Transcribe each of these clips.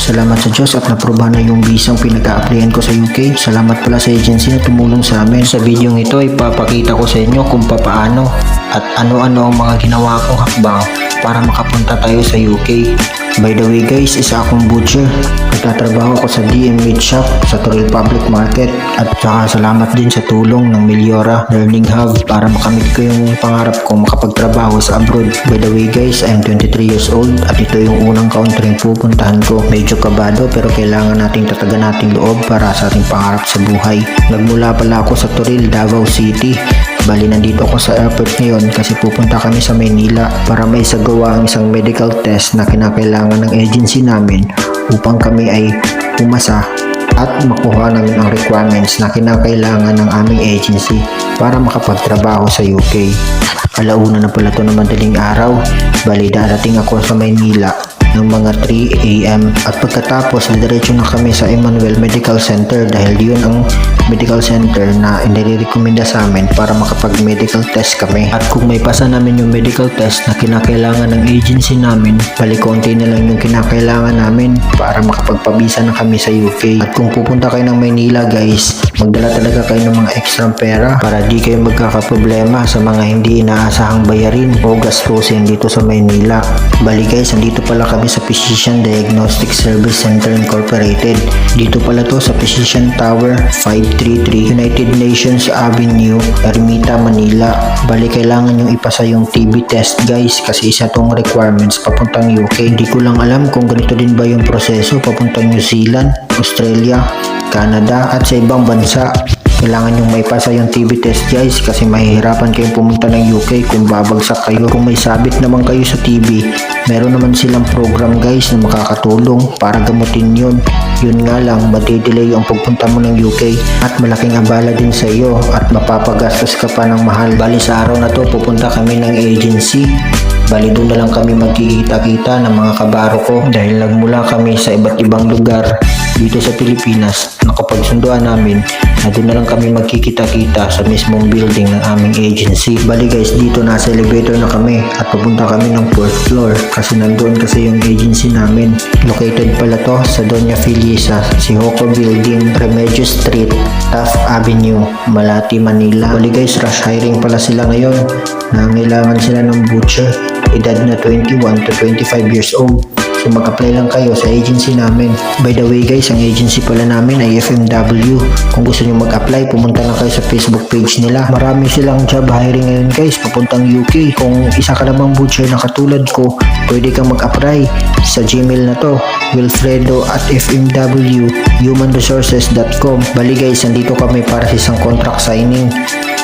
Salamat sa Diyos at naprubahan na yung visang pinag-a-applyan ko sa UK. Salamat pala sa agency na tumulong sa amin. Sa video ito ay papakita ko sa inyo kung papaano at ano-ano ang mga ginawa kong hakbang para makapunta tayo sa UK. By the way guys, isa akong butcher. Nagtatrabaho ko sa DM Meat Shop sa Toril Public Market at saka salamat din sa tulong ng Meliora Learning Hub para makamit ko yung pangarap ko makapagtrabaho sa abroad. By the way guys, I am 23 years old at ito yung unang country pupuntahan ko. Medyo kabado pero kailangan nating tatagan nating loob para sa ating pangarap sa buhay. Nagmula pala ako sa Toril, Davao City. Bali nandito ako sa airport ngayon kasi pupunta kami sa Maynila para may isagawa ang isang medical test na kinakailangan ng agency namin upang kami ay pumasa at makuha namin ang requirements na kinakailangan ng aming agency para makapagtrabaho sa UK. Alauna na pala to na madaling araw. Bali darating ako sa Maynila ng mga 3 AM at pagkatapos diretso na kami sa Emmanuel Medical Center dahil yun ang medical center na inirekomenda sa amin para makapag-medical test kami. At kung may pasa namin yung medical test na kinakailangan ng agency namin, bali konti na lang yung kinakailangan namin para makapagpabisa na kami sa UK. At kung pupunta kayo ng Maynila guys, magdala talaga kayo ng mga extra pera para di kayo magkakaproblema sa mga hindi inaasahang bayarin o gastusin dito sa Maynila. Bali guys, andito pala kami sa Physician Diagnostic Service Center Incorporated. Dito pala to sa Physician Tower 533 United Nations Avenue, Ermita, Manila. Bali kailangan yung ipasa yung TB test guys kasi isa tong requirements papuntang UK. Hindi ko lang alam kung ganito din ba yung proseso papuntang New Zealand, Australia, Canada at sa ibang bansa. Kailangan yung may pasa yung TB test guys kasi mahihirapan kayong pumunta ng UK kung babagsak kayo. Kung may sabit naman kayo sa TB, meron naman silang program guys na makakatulong para gamutin yun. Yun nga lang, madidelay ang pagpunta mo ng UK at malaking abala din sa iyo at mapapagastos ka pa ng mahal. Bali sa araw na to pupunta kami ng agency. Bali doon na lang kami magkikita-kita ng mga kabaro ko dahil nagmula kami sa iba't ibang lugar dito sa Pilipinas. Nakapagsunduan namin na doon na lang kami magkikita-kita sa mismong building ng aming agency. Bali guys, dito nasa elevator na kami at papunta kami ng 4th floor kasi nandoon kasi yung agency namin. Located pala to sa Doña Felisa, Sihoko Building, Remedios Street, Taft Avenue, Malati, Manila. Bali guys, rush hiring pala sila ngayon. Nangailangan sila ng butcher, edad na 21 to 25 years old. So mag-apply lang kayo sa agency namin. By the way guys, ang agency pala namin ay FMW. Kung gusto nyo mag-apply, pumunta lang kayo sa Facebook page nila. Marami silang job hiring ngayon guys, papuntang UK. Kung isa ka namang butcher na katulad ko, pwede kang mag-apply sa Gmail na to, wilfredo@fmwhumanresources.com. Bali guys, nandito kami para sa isang contract signing.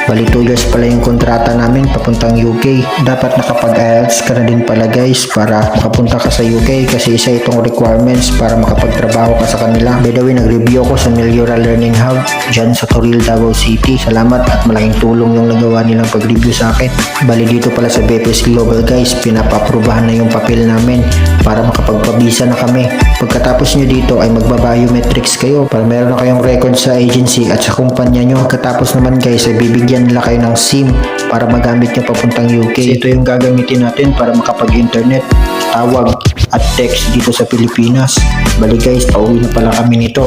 Bali 2 years pala yung kontrata namin papuntang UK. Dapat nakapag-IELTS ka na din pala guys para makapunta ka sa UK kasi isa itong requirements para makapagtrabaho ka sa kanila. By the way, nag-review ako sa Meliora Learning Hub dyan sa Toril, Davao City. Salamat at malaking tulong yung nagawa nilang pag-review sa akin. Bali dito pala sa BPS Global guys, pinapaprubahan na yung papel namin para makapagpabisa na kami. Pagkatapos nyo dito ay magbabiometrics kayo para meron na kayong record sa agency at sa kumpanya nyo. Pagkatapos naman guys ay bibigyan nila kayo ng SIM para magamit nyo papuntang UK. So, ito yung gagamitin natin para makapag-internet, tawag at text dito sa Pilipinas. Bali guys, pauwi na pala kami nito.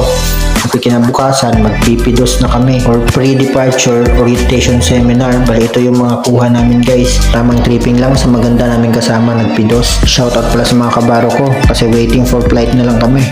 At kinabukasan, mag-PPDOS na kami or pre-departure orientation seminar. Bali ito yung mga kuha namin guys. Tamang tripping lang sa maganda namin kasama nag-PDOS. Shoutout pala sa mga kabaro ko kasi waiting for flight na lang kami.